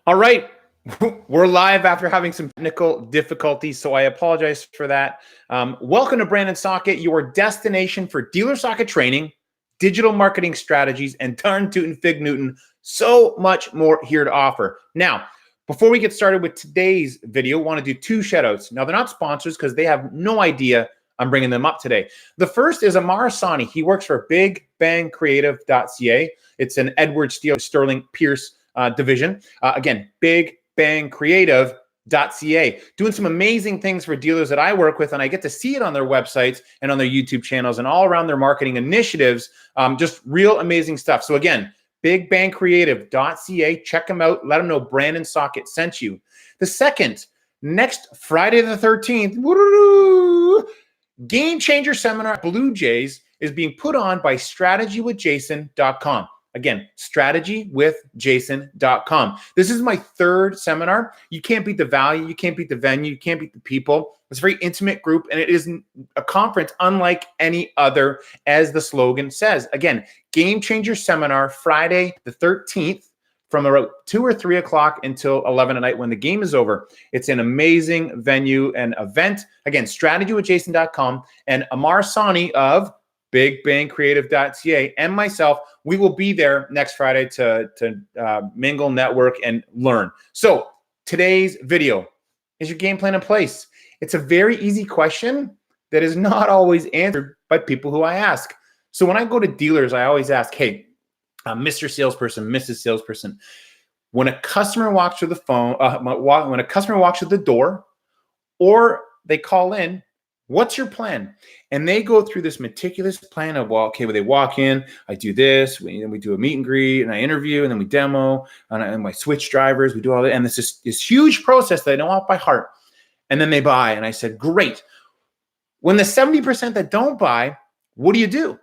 All right, we're live after having some technical difficulties, so I apologize for that. Welcome to Brandon Socket, your destination for DealerSocket training, digital marketing strategies, and darn tootin' fig Newton, so much more here to offer. Now, before we get started with today's video, I want to do two shout-outs. Now, they're not sponsors because they have no idea I'm bringing them up today. The first is Amar Sani. He works for bigbangcreative.ca. It's an Edward Sterling Pierce division. Again, bigbangcreative.ca, doing some amazing things for dealers that I work with, and I get to see it on their websites and on their YouTube channels and all around their marketing initiatives. Just real amazing stuff. So again, bigbangcreative.ca, check them out. Let them know Brandon Socket sent you. The second, next Friday the 13th, Gamechanger Seminar at Blue Jays is being put on by strategywithjason.com. Again, strategywithjason.com. This is my third seminar. You can't beat the value. You can't beat the venue. You can't beat the people. It's a very intimate group, and it is a conference unlike any other, as the slogan says. Again, Game Changer Seminar, Friday the 13th, from around 2 or 3 o'clock until 11 at night when the game is over. It's an amazing venue and event. Again, strategywithjason.com, and Amar Sani of bigbangcreative.ca and myself, we will be there next Friday to mingle, network, and learn. So today's video, is your game plan in place? It's a very easy question that is not always answered by people who I ask. So when I go to dealers, I always ask, hey, Mr. Salesperson, Mrs. Salesperson, when a customer walks through the phone, when a customer walks through the door, or they call in, what's your plan? And they go through this meticulous plan of, well, okay, when they walk in, I do this, then we do a meet and greet, and I interview, and then we demo, and I switch drivers, we do all that. And this huge process that I know off by heart. And then they buy. And I said, great. When the 70% that don't buy, what do you do?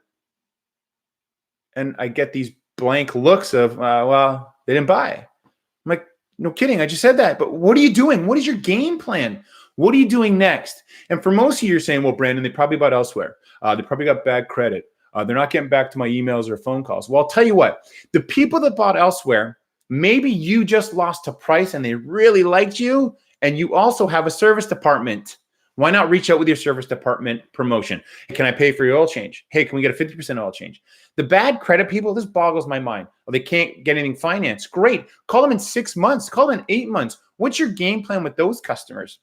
And I get these blank looks of, well, they didn't buy. I'm like, no kidding. I just said that. But what are you doing? What is your game plan? What are you doing next? And for most of you, you're saying, well, Brandon, they probably bought elsewhere. They probably got bad credit. They're not getting back to my emails or phone calls. Well, I'll tell you what, the people that bought elsewhere, maybe you just lost to price and they really liked you, and you also have a service department. Why not reach out with your service department promotion? Hey, can I pay for your oil change? Hey, can we get a 50% oil change? The bad credit people, this boggles my mind. Oh, they can't get anything financed. Great. Call them in 6 months. Call them in 8 months. What's your game plan with those customers?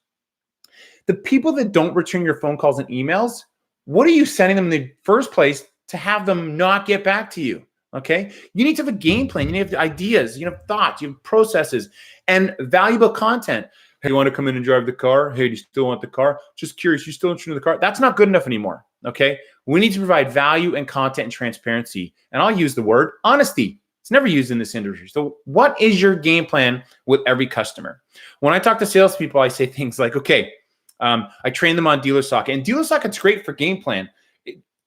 The people that don't return your phone calls and emails, what are you sending them in the first place to have them not get back to you? Okay. You need to have a game plan. You need to have ideas, you have thoughts, you have processes, and valuable content. Hey, you want to come in and drive the car? Hey, do you still want the car? Just curious, you still interested in the car? That's not good enough anymore. Okay. We need to provide value and content and transparency. And I'll use the word honesty. It's never used in this industry. So what is your game plan with every customer? When I talk to salespeople, I say things like, okay, I train them on DealerSocket, and DealerSocket's great for game plan.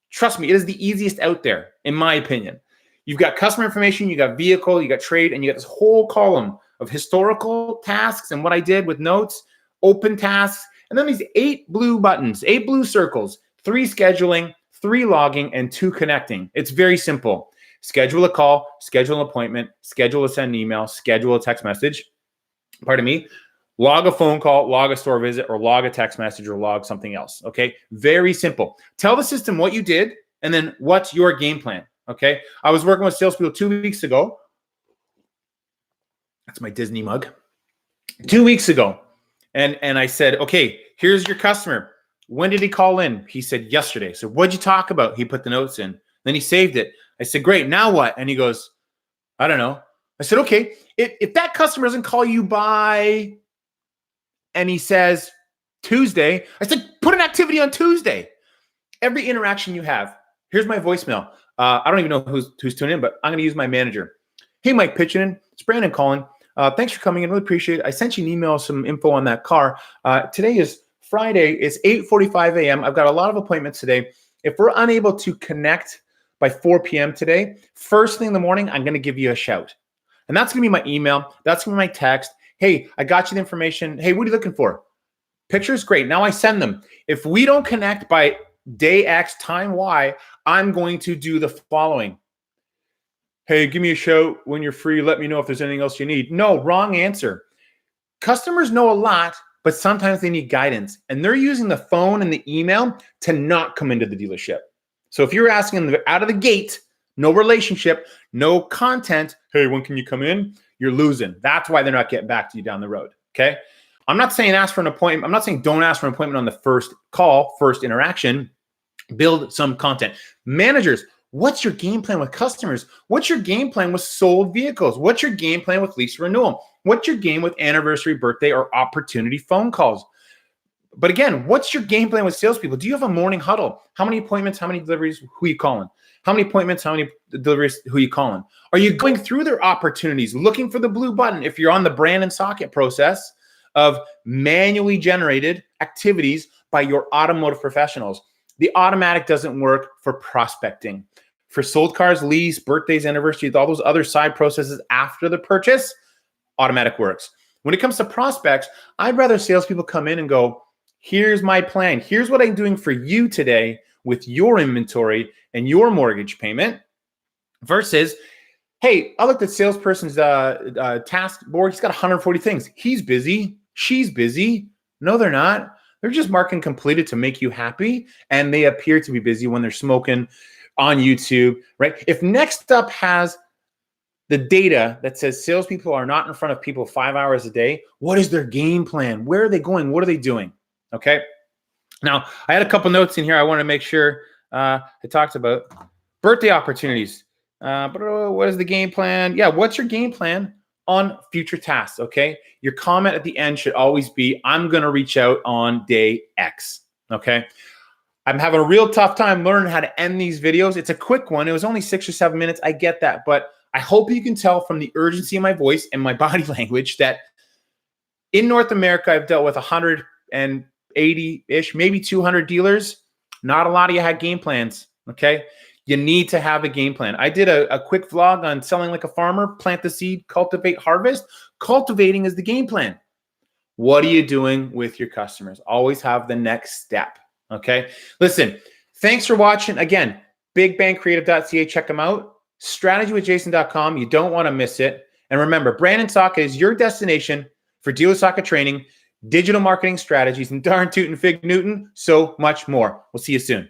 Trust me, it is the easiest out there, in my opinion. You've got customer information, you got vehicle, you got trade, and you got this whole column of historical tasks and what I did with notes, open tasks, and then these 8 blue buttons, 8 blue circles, 3 scheduling, 3 logging, and 2 connecting. It's very simple. Schedule a call, schedule an appointment, schedule a send email, schedule a text message. Pardon me. Log a phone call, log a store visit, or log a text message, or log something else, okay? Very simple. Tell the system what you did, and then what's your game plan, okay? I was working with salespeople 2 weeks ago. That's my Disney mug. 2 weeks ago, and I said, okay, here's your customer. When did he call in? He said yesterday. So what'd you talk about? He put the notes in. Then he saved it. I said, great, now what? And he goes, I don't know. I said, okay, if that customer doesn't call you by... And he says, Tuesday. I said, put an activity on Tuesday. Every interaction you have. Here's my voicemail. I don't even know who's tuning in, but I'm going to use my manager. Hey, Mike, pitching in. It's Brandon calling. Thanks for coming in. Really appreciate it. I sent you an email, some info on that car. Today is Friday. It's 8:45 a.m. I've got a lot of appointments today. If we're unable to connect by 4 p.m. today, first thing in the morning, I'm going to give you a shout. And that's going to be my email. That's going to be my text. Hey, I got you the information. Hey, what are you looking for? Pictures? Great. Now I send them. If we don't connect by day X, time Y, I'm going to do the following. hey, give me a shout when you're free. Let me know if there's anything else you need. No, wrong answer. Customers know a lot, but sometimes they need guidance. And they're using the phone and the email to not come into the dealership. So if you're asking them out of the gate, no relationship, no content, hey, when can you come in? You're losing. That's why they're not getting back to you down the road, okay? I'm not saying ask for an appointment. I'm not saying don't ask for an appointment on the first call, first interaction. Build some content. Managers, what's your game plan with customers? What's your game plan with sold vehicles? What's your game plan with lease renewal? What's your game with anniversary, birthday, or opportunity phone calls? But again, what's your game plan with salespeople? Do you have a morning huddle? How many appointments? How many deliveries? Who are you calling? How many appointments? How many deliveries? Who are you calling? Are you going through their opportunities, looking for the blue button? If you're on the brand and socket process of manually generated activities by your automotive professionals, the automatic doesn't work for prospecting. For sold cars, lease, birthdays, anniversaries, all those other side processes after the purchase, automatic works. When it comes to prospects, I'd rather salespeople come in and go, here's my plan. Here's what I'm doing for you today with your inventory and your mortgage payment versus, hey, I looked at salesperson's task board. He's got 140 things. He's busy. She's busy. No, they're not. They're just marking completed to make you happy. And they appear to be busy when they're smoking on YouTube, right? If Next Up has the data that says salespeople are not in front of people 5 hours a day, what is their game plan? Where are they going? What are they doing? Okay. Now, I had a couple notes in here I want to make sure I talked about. Birthday opportunities. But what is the game plan? Yeah, what's your game plan on future tasks, okay? Your comment at the end should always be, I'm going to reach out on day X, okay? I'm having a real tough time learning how to end these videos. It's a quick one. It was only 6 or 7 minutes. I get that, but I hope you can tell from the urgency in my voice and my body language that in North America, I've dealt with 180-ish, maybe 200 dealers. Not a lot of you had game plans, okay? You need to have a game plan. I did a quick vlog on selling like a farmer, plant the seed, cultivate, harvest. Cultivating is the game plan. What are you doing with your customers? Always have the next step, okay? Listen, thanks for watching. Again, bigbangcreative.ca, check them out. Strategywithjason.com, you don't want to miss it. And remember, Brandon Socket is your destination for DealerSocket training, digital marketing strategies, and darn tootin' fig Newton, so much more. We'll see you soon.